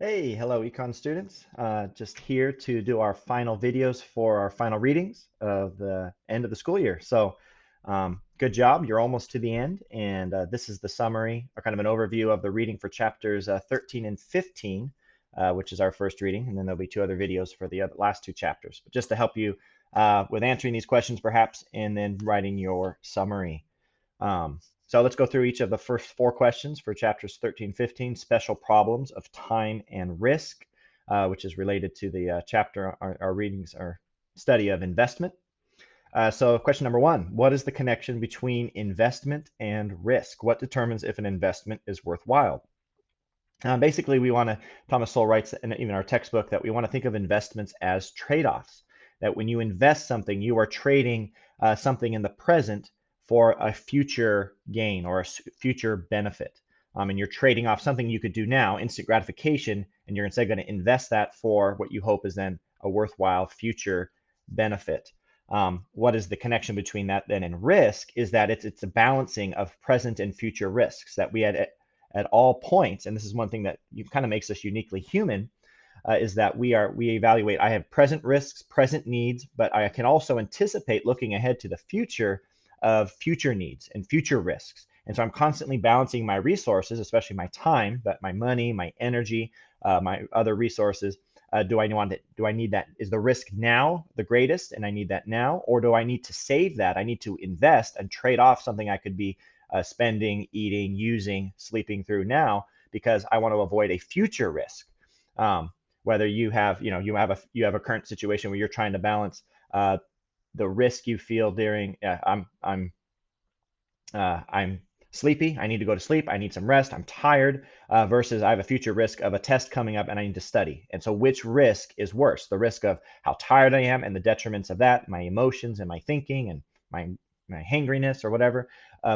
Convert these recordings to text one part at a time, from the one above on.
Hello, econ students. Just here to do our final videos for our final readings of the end of the school year. Good job. You're almost to the end. And this is the summary or kind of an overview of the reading for chapters 13 and 15, which is our first reading. And then there'll be two other videos for the last two chapters. But just to help you with answering these questions, perhaps, and then writing your summary. So let's go through each of the first four questions for chapters 13, 15, special problems of time and risk, which is related to the chapter, our readings, our study of investment. So question number one, what is the connection between investment and risk? What determines if an investment is worthwhile? Basically, Thomas Sowell writes in even our textbook that we want to think of investments as trade-offs. That when you invest something, you are trading something in the present for a future gain or a future benefit. And you're trading off something you could do now, instant gratification, and you're instead going to invest that for what you hope is then a worthwhile future benefit. What is the connection between that then and risk is that it's a balancing of present and future risks that we had at all points, and this is one thing that kind of makes us uniquely human, is that we evaluate. I have present risks, present needs, but I can also anticipate looking ahead to the future of future needs and future risks. And so I'm constantly balancing my resources, especially my time, but my money, my energy, my other resources. Do I want it? Do I need that? Is the risk now the greatest, and I need that now, or do I need to save that? I need to invest and trade off something I could be spending, eating, using, sleeping through now because I want to avoid a future risk. Whether you have, you have a current situation where you're trying to balance the risk you feel during I'm sleepy. I need to go to sleep. I need some rest. I'm tired versus I have a future risk of a test coming up and I need to study. And so which risk is worse? The risk of how tired I am and the detriments of that, my emotions and my thinking and my hangriness or whatever,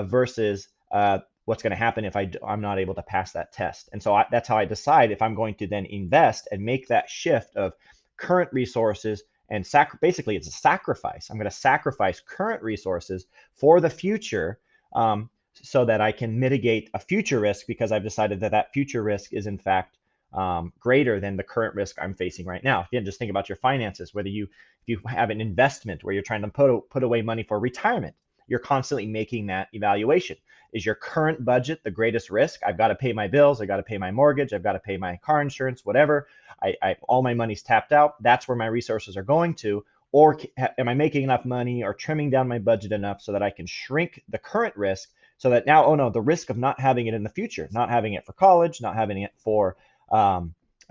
versus what's going to happen if I'm not able to pass that test. And so that's how I decide if I'm going to then invest and make that shift of current resources and basically it's a sacrifice. I'm going to sacrifice current resources for the future, so that I can mitigate a future risk because I've decided that that future risk is in fact greater than the current risk I'm facing right now. Again, just think about your finances. If you have an investment where you're trying to put away money for retirement, you're constantly making that evaluation. Is your current budget the greatest risk? I've got to pay my bills. I've got to pay my mortgage. I've got to pay my car insurance, whatever. All my money's tapped out. That's where my resources are going to. Or am I making enough money or trimming down my budget enough so that I can shrink the current risk so that now, oh no, the risk of not having it in the future, not having it for college, not having it for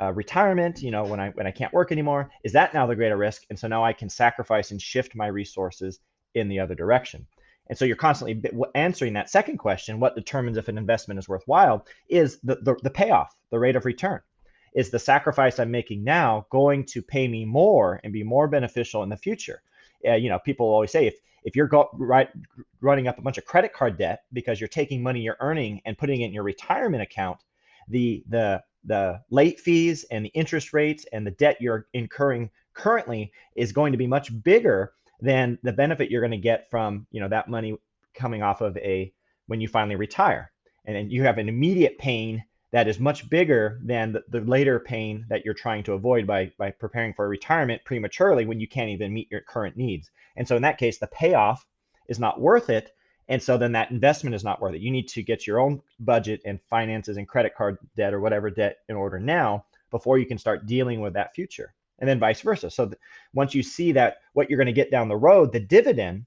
retirement, when I can't work anymore, is that now the greater risk? And so now I can sacrifice and shift my resources in the other direction. And so you're constantly answering that second question, what determines if an investment is worthwhile, is the payoff, the rate of return. Is the sacrifice I'm making now going to pay me more and be more beneficial in the future? People always say if you're running up a bunch of credit card debt because you're taking money you're earning and putting it in your retirement account, the late fees and the interest rates and the debt you're incurring currently is going to be much bigger than the benefit you're going to get from that money coming off of when you finally retire. And then you have an immediate pain that is much bigger than the later pain that you're trying to avoid by preparing for retirement prematurely when you can't even meet your current needs. And so in that case, the payoff is not worth it. And so then that investment is not worth it. You need to get your own budget and finances and credit card debt or whatever debt in order now before you can start dealing with that future. And then vice versa. So once you see that what you're going to get down the road, the dividend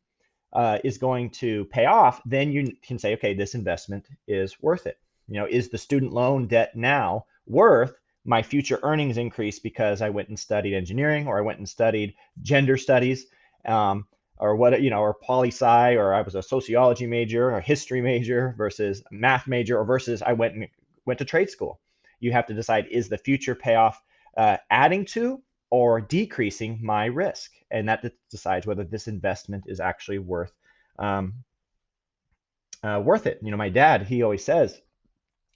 is going to pay off, then you can say, okay, this investment is worth it. Is the student loan debt now worth my future earnings increase because I went and studied engineering, or I went and studied gender studies, or or poli-sci, or I was a sociology major or history major versus a math major, or versus I went to trade school. You have to decide, is the future payoff adding to or decreasing my risk? And that decides whether this investment is actually worth it. My dad, he always says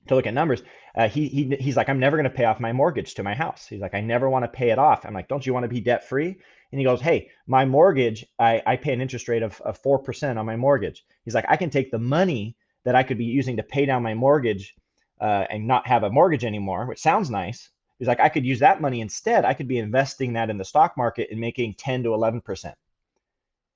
to look at numbers. He's like, I'm never going to pay off my mortgage to my house. He's like, I never want to pay it off. I'm like, don't you want to be debt free? And he goes, hey, my mortgage, I pay an interest rate of 4% on my mortgage. He's like, I can take the money that I could be using to pay down my mortgage and not have a mortgage anymore, which sounds nice, He's like, I could use that money instead. I could be investing that in the stock market and making 10 to 11%.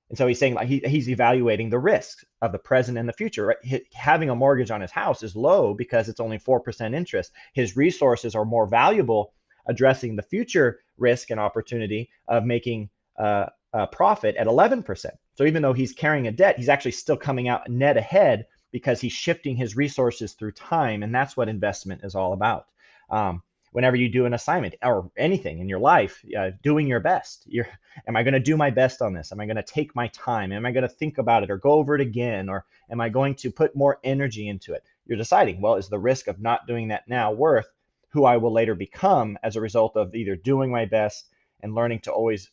And so he's saying like he's evaluating the risks of the present and the future. Right? Having a mortgage on his house is low because it's only 4% interest. His resources are more valuable addressing the future risk and opportunity of making a profit at 11%. So even though he's carrying a debt, he's actually still coming out net ahead because he's shifting his resources through time. And that's what investment is all about. Whenever you do an assignment or anything in your life, doing your best. Am I going to do my best on this? Am I going to take my time? Am I going to think about it or go over it again? Or am I going to put more energy into it? You're deciding, well, is the risk of not doing that now worth who I will later become as a result of either doing my best and learning to always,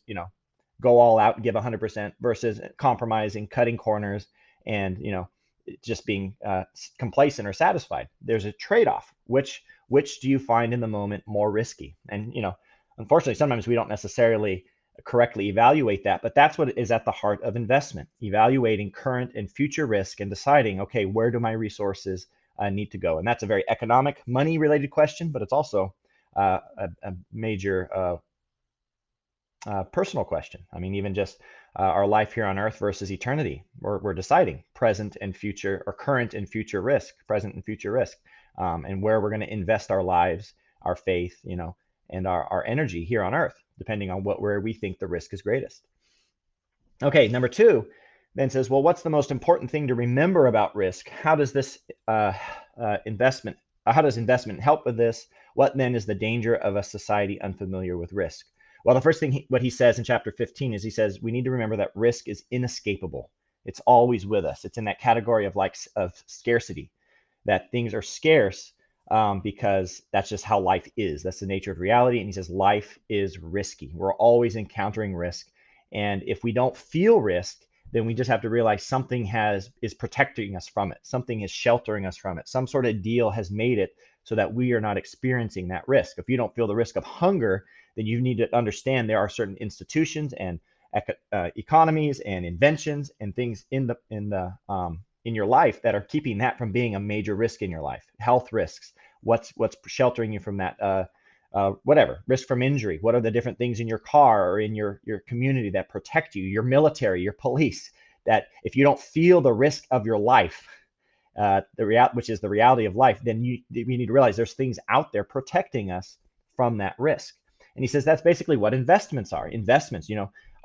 go all out and give 100% versus compromising, cutting corners, and, just being complacent or satisfied. There's a trade-off. Which do you find in the moment more risky? And, unfortunately, sometimes we don't necessarily correctly evaluate that, but that's what is at the heart of investment, evaluating current and future risk and deciding, okay, where do my resources need to go? And that's a very economic, money related question, but it's also a major personal question. I mean, even just our life here on earth versus eternity. We're deciding present and future, or current and future risk, present and future risk, and where we're going to invest our lives, our faith, and our energy here on earth, depending on where we think the risk is greatest. Okay, number two then says, well, what's the most important thing to remember about risk? How does this investment help with this? What then is the danger of a society unfamiliar with risk? Well, the first thing what he says in chapter 15 is he says we need to remember that risk is inescapable. It's always with us. It's in that category of scarcity, that things are scarce because that's just how life is. That's the nature of reality. And he says life is risky. We're always encountering risk. And if we don't feel risk, then we just have to realize something is protecting us from it. Something is sheltering us from it. Some sort of deal has made it so that we are not experiencing that risk. If you don't feel the risk of hunger, then you need to understand there are certain institutions and economies and inventions and things in your life that are keeping that from being a major risk in your life. Health risks, what's sheltering you from that, whatever, risk from injury. What are the different things in your car or in your community that protect you, your military, your police, that if you don't feel the risk of your life, which is the reality of life, then you need to realize there's things out there protecting us from that risk. And he says that's basically what investments are. Investments,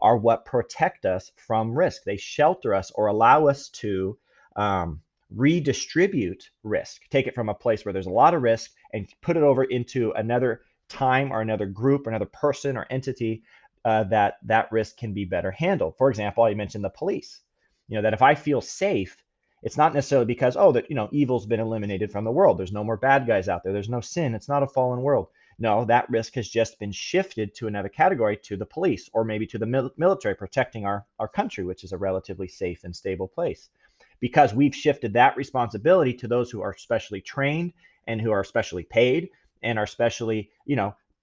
are what protect us from risk. They shelter us or allow us to redistribute risk, take it from a place where there's a lot of risk and put it over into another time or another group or another person or entity that risk can be better handled. For example, I mentioned the police. That if I feel safe, it's not necessarily because, evil's been eliminated from the world. There's no more bad guys out there. There's no sin. It's not a fallen world. No, that risk has just been shifted to another category, to the police, or maybe to the military protecting our country, which is a relatively safe and stable place. Because we've shifted that responsibility to those who are specially trained and who are specially paid and are specially,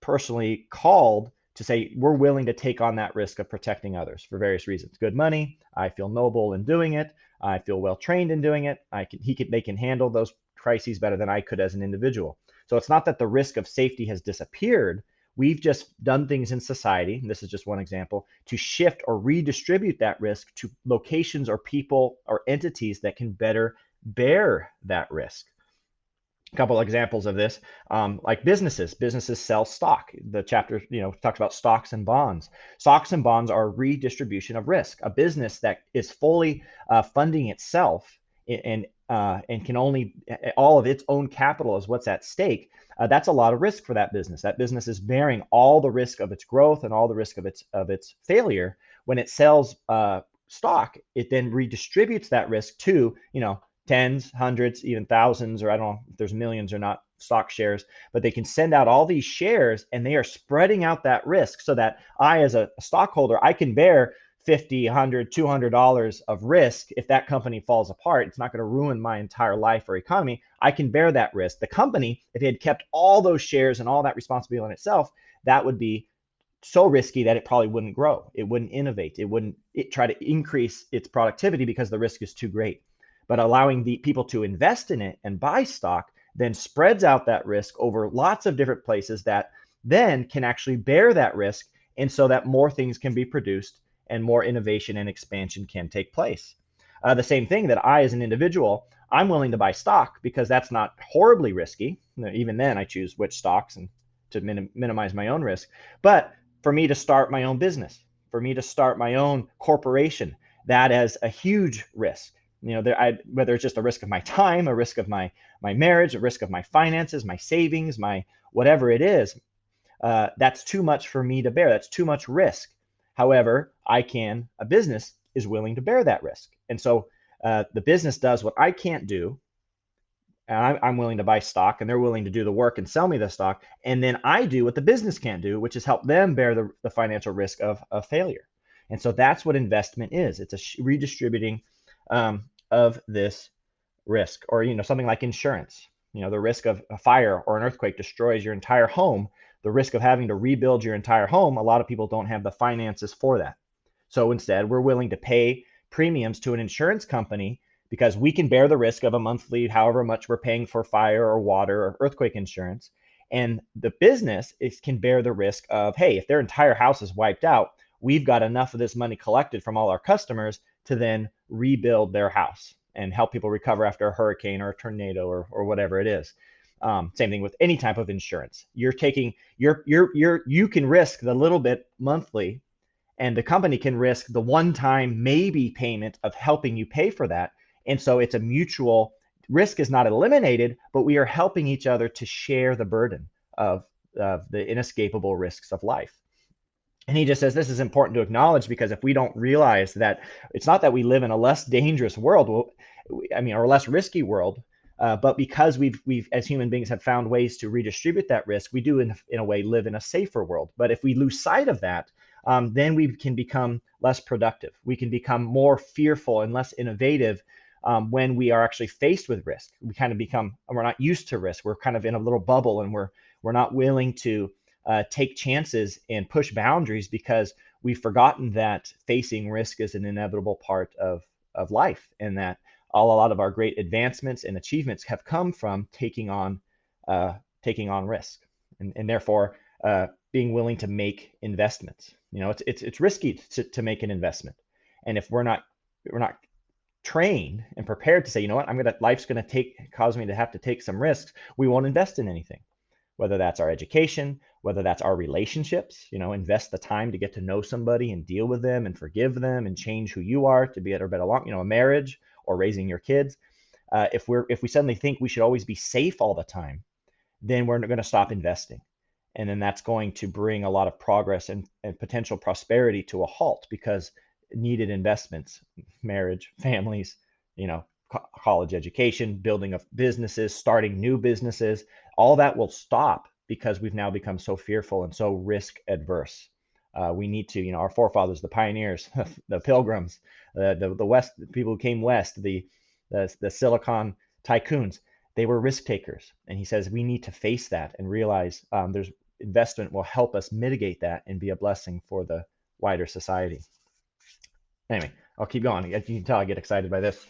personally called to say, we're willing to take on that risk of protecting others for various reasons. Good money. I feel noble in doing it. I feel well trained in doing it. They can handle those crises better than I could as an individual. So it's not that the risk of safety has disappeared. We've just done things in society, and this is just one example, to shift or redistribute that risk to locations or people or entities that can better bear that risk. A couple examples of this, like businesses sell stock. The chapter talks about stocks and bonds. Stocks and bonds are a redistribution of risk. A business that is fully funding itself and can only, all of its own capital is what's at stake. That's a lot of risk for that business. That business is bearing all the risk of its growth and all the risk of its failure. When it sells stock, it then redistributes that risk to tens, hundreds, even thousands, or I don't know if there's millions or not stock shares, but they can send out all these shares and they are spreading out that risk so that I, as a stockholder, I can bear $50, $100, $200 of risk. If that company falls apart, it's not going to ruin my entire life or economy. I can bear that risk. The company, if it had kept all those shares and all that responsibility on itself, that would be so risky that it probably wouldn't grow. It wouldn't innovate. It wouldn't try to increase its productivity because the risk is too great. But allowing the people to invest in it and buy stock then spreads out that risk over lots of different places that then can actually bear that risk, and so that more things can be produced and more innovation and expansion can take place. The same thing that I, as an individual, I'm willing to buy stock because that's not horribly risky. Even then, I choose which stocks and to minimize my own risk. But for me to start my own business, for me to start my own corporation, that is a huge risk. Whether it's just a risk of my time, a risk of my marriage, a risk of my finances, my savings, my whatever it is, that's too much for me to bear. That's too much risk. However, a business is willing to bear that risk. And so the business does what I can't do. And I'm willing to buy stock, and they're willing to do the work and sell me the stock. And then I do what the business can't do, which is help them bear the financial risk of failure. And so that's what investment is. It's a redistributing of this risk. Or something like insurance. The risk of a fire or an earthquake destroys your entire home. The risk of having to rebuild your entire home, a lot of people don't have the finances for that. So instead, we're willing to pay premiums to an insurance company because we can bear the risk of a monthly, however much we're paying for fire or water or earthquake insurance. And the business can bear the risk of, hey, if their entire house is wiped out, we've got enough of this money collected from all our customers to then rebuild their house and help people recover after a hurricane or a tornado or whatever it is. Same thing with any type of insurance. You can risk the little bit monthly, and the company can risk the one-time maybe payment of helping you pay for that. And so it's a mutual risk is not eliminated, but we are helping each other to share the burden of the inescapable risks of life. And he just says this is important to acknowledge because if we don't realize that it's not that we live in a less dangerous world, or a less risky world, but because we've as human beings have found ways to redistribute that risk, we do in a way live in a safer world. But if we lose sight of that, then we can become less productive. We can become more fearful and less innovative when we are actually faced with risk. We're not used to risk. We're kind of in a little bubble, and we're not willing to take chances and push boundaries because we've forgotten that facing risk is an inevitable part of life, and that a lot of our great advancements and achievements have come from taking on risk, and therefore being willing to make investments. It's risky to make an investment, and if we're not trained and prepared to say, life's gonna cause me to have to take some risks, we won't invest in anything. Whether that's our education, whether that's our relationships, invest the time to get to know somebody and deal with them and forgive them and change who you are to be at or better along, a marriage or raising your kids. If we suddenly think we should always be safe all the time, then we're going to stop investing. And then that's going to bring a lot of progress and potential prosperity to a halt because needed investments, marriage, families, college education, building of businesses, starting new businesses, all that will stop because we've now become so fearful and so risk adverse. We need to, our forefathers, the pioneers, the pilgrims, the West, the people who came west, the Silicon tycoons, they were risk takers. And he says we need to face that and realize there's investment will help us mitigate that and be a blessing for the wider society. Anyway, I'll keep going. You can tell I get excited by this.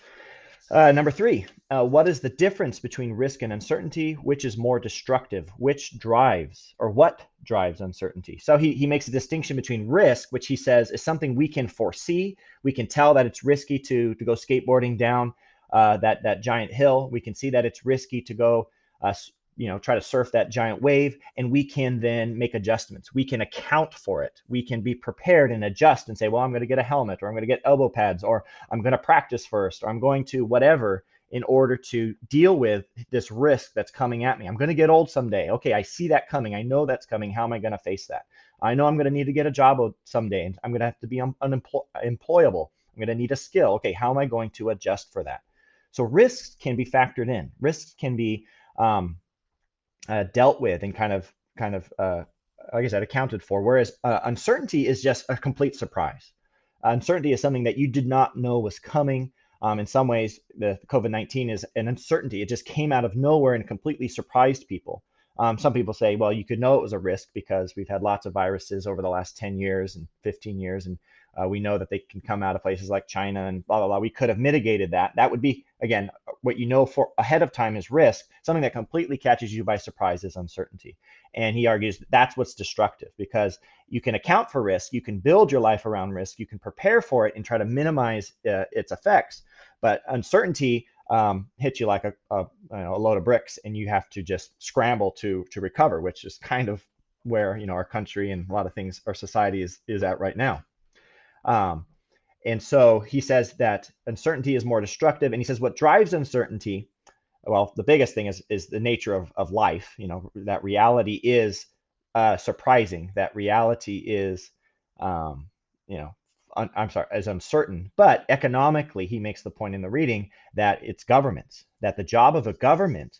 Number 3, what is the difference between risk and uncertainty? Which is more destructive? What drives uncertainty? So he makes a distinction between risk, which he says is something we can foresee. We can tell that it's risky to go skateboarding down that giant hill. We can see that it's risky to go try to surf that giant wave, and we can then make adjustments. We can account for it. We can be prepared and adjust and say, well, I'm going to get a helmet, or I'm going to get elbow pads, or I'm going to practice first, or I'm going to whatever in order to deal with this risk that's coming at me. I'm going to get old someday. Okay, I see that coming. I know that's coming. How am I going to face that? I know I'm going to need to get a job someday, and I'm going to have to be unemployable. I'm going to need a skill. Okay, how am I going to adjust for that? So risks can be factored in. Risks can be dealt with and kind of like I said, accounted for. Whereas uncertainty is just a complete surprise. Uncertainty is something that you did not know was coming. In some ways, the COVID-19 is an uncertainty. It just came out of nowhere and completely surprised people. Some people say, well, you could know it was a risk because we've had lots of viruses over the last 10 years and 15 years, and we know that they can come out of places like China and blah, blah, blah. We could have mitigated that. That would be, again, what you know for ahead of time is risk. Something that completely catches you by surprise is uncertainty. And he argues that that's what's destructive, because you can account for risk, you can build your life around risk, you can prepare for it and try to minimize its effects. But uncertainty hits you like a load of bricks, and you have to just scramble to recover, which is kind of where our country and a lot of things, our society is at right now. Um, and so he says that uncertainty is more destructive, and he says what drives uncertainty, well, the biggest thing is the nature of life. That reality is surprising. That reality is, um, you know, I'm sorry, is uncertain. But economically, he makes the point in the reading that it's governments. That the job of a government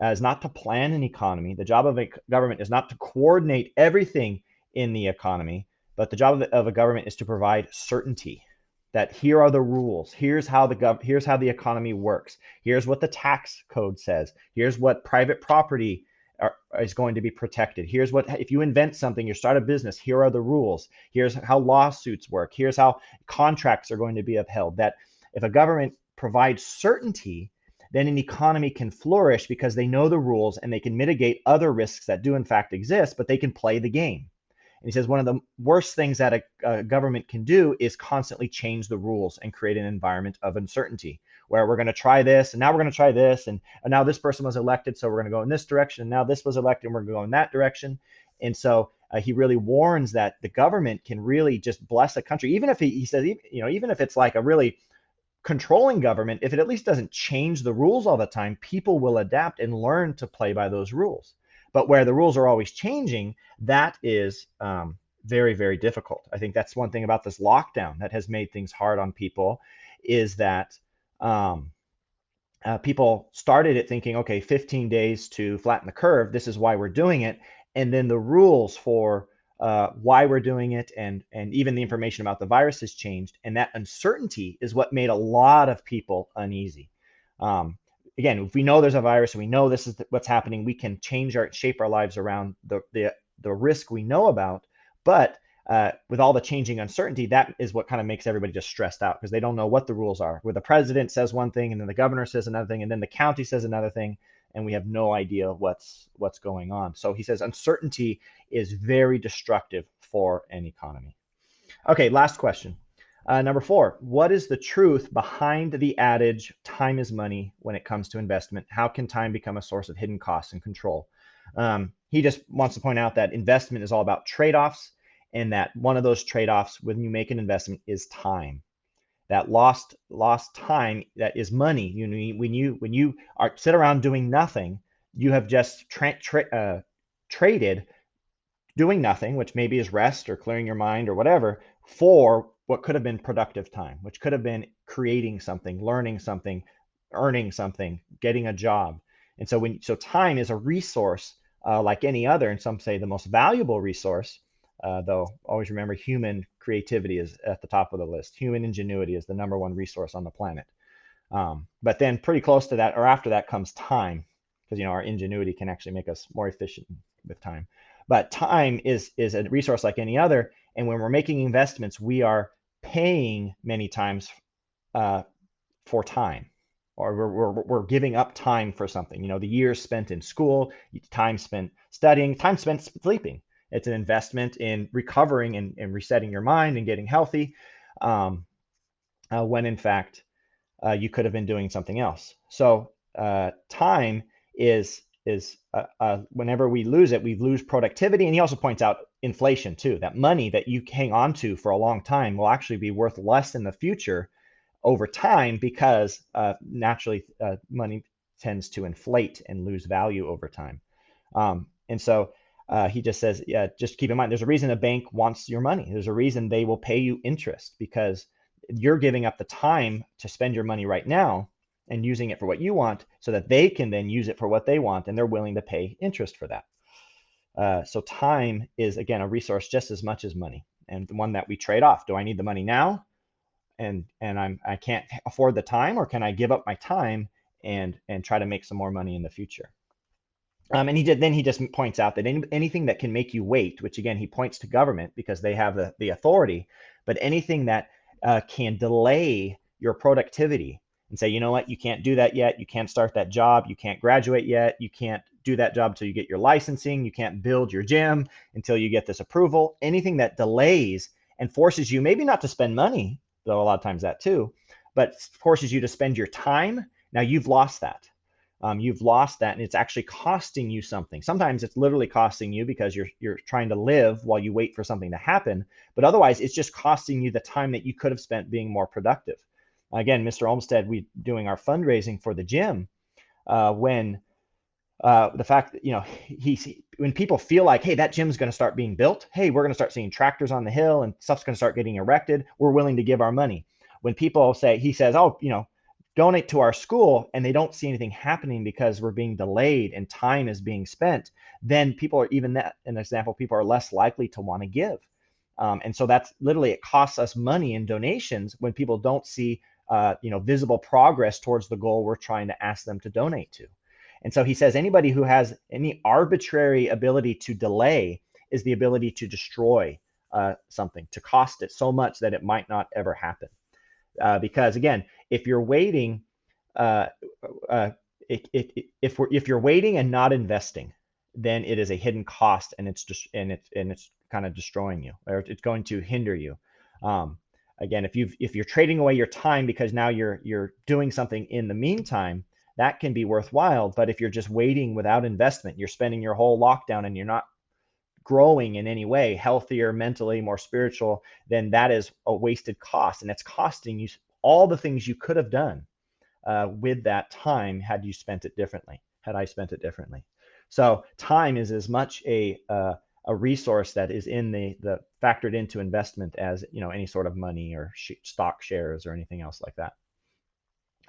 is not to plan an economy. The job of a government is not to coordinate everything in the economy, but the job of a government is to provide certainty. That here are the rules. Here's how the economy works. Here's what the tax code says. Here's what private property is going to be protected. Here's what, if you invent something, you start a business, here are the rules. Here's how lawsuits work. Here's how contracts are going to be upheld. That if a government provides certainty, then an economy can flourish because they know the rules and they can mitigate other risks that do in fact exist, but they can play the game. And he says one of the worst things that a government can do is constantly change the rules and create an environment of uncertainty, where we're going to try this, and now we're going to try this, and now this person was elected, so we're going to go in this direction, and now this was elected, and we're going to go in that direction. And so he really warns that the government can really just bless a country, even if he says, even if it's like a really controlling government, if it at least doesn't change the rules all the time, people will adapt and learn to play by those rules. But where the rules are always changing, that is very, very difficult. I think that's one thing about this lockdown that has made things hard on people, is that um, people started it thinking, okay, 15 days to flatten the curve. This is why we're doing it. And then the rules for why we're doing it, and even the information about the virus has changed. And that uncertainty is what made a lot of people uneasy. Um, Again, if we know there's a virus and we know this is what's happening, we can shape our lives around the risk we know about. But with all the changing uncertainty, that is what kind of makes everybody just stressed out, because they don't know what the rules are. Where the president says one thing, and then the governor says another thing, and then the county says another thing, and we have no idea what's going on. So he says uncertainty is very destructive for an economy. Okay, last question. Number 4, what is the truth behind the adage, time is money, when it comes to investment? How can time become a source of hidden costs and control? He just wants to point out that investment is all about trade-offs, and that one of those trade-offs when you make an investment is time. That lost time, that is money. When you sit around doing nothing, you have just traded doing nothing, which maybe is rest or clearing your mind or whatever, for what could have been productive time, which could have been creating something, learning something, earning something, getting a job. And so time is a resource like any other, and some say the most valuable resource. Though always remember, human creativity is at the top of the list. Human ingenuity is the number one resource on the planet. But then pretty close to that, or after that, comes time, because our ingenuity can actually make us more efficient with time. But time is a resource like any other, and when we're making investments, we are paying many times uh, for time, or we're giving up time for something. The years spent in school, time spent studying, time spent sleeping. It's an investment in recovering and resetting your mind and getting healthy, when in fact you could have been doing something else. So time is whenever we lose it, we lose productivity. And he also points out inflation too. That money that you hang on to for a long time will actually be worth less in the future over time, because naturally money tends to inflate and lose value over time. And so he just says, yeah, just keep in mind, there's a reason a bank wants your money. There's a reason they will pay you interest, because you're giving up the time to spend your money right now and using it for what you want, so that they can then use it for what they want, and they're willing to pay interest for that. So time is, again, a resource just as much as money, and the one that we trade off. Do I need the money now, and I can't afford the time, or can I give up my time and try to make some more money in the future? And he just points out that anything that can make you wait, which again, he points to government because they have the authority, but anything that can delay your productivity and say, you know what, you can't do that yet. You can't start that job. You can't graduate yet. You can't do that job until you get your licensing. You can't build your gym until you get this approval. Anything that delays and forces you maybe not to spend money, though a lot of times that too, but forces you to spend your time. Now you've lost that. You've lost that, and it's actually costing you something. Sometimes it's literally costing you because you're trying to live while you wait for something to happen, but otherwise it's just costing you the time that you could have spent being more productive. Again, Mr. Olmstead, we doing our fundraising for the gym, when the fact that, when people feel like, hey, that gym's going to start being built, hey, we're going to start seeing tractors on the hill and stuff's going to start getting erected, we're willing to give our money. When people say, he says, oh, donate to our school, and they don't see anything happening because we're being delayed and time is being spent, then people are, even that an example, people are less likely to want to give. And so that's literally, it costs us money in donations when people don't see visible progress towards the goal we're trying to ask them to donate to. And so he says anybody who has any arbitrary ability to delay is the ability to destroy something, to cost it so much that it might not ever happen. Because again, if you're waiting, uh, uh, if you're waiting and not investing, then it is a hidden cost, and it's just and it's kind of destroying you, or it's going to hinder you. Um, Again, if you're trading away your time because now you're doing something in the meantime, that can be worthwhile. But if you're just waiting without investment, you're spending your whole lockdown and you're not growing in any way, healthier, mentally, more spiritual, then that is a wasted cost, and it's costing you all the things you could have done with that time had you spent it differently. Had I spent it differently. So time is as much a resource that is in the factored into investment as any sort of money or stock shares or anything else like that.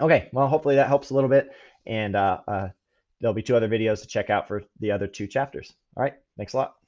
Okay, well, hopefully that helps a little bit, and there'll be 2 other videos to check out for the other 2 chapters. All right, thanks a lot.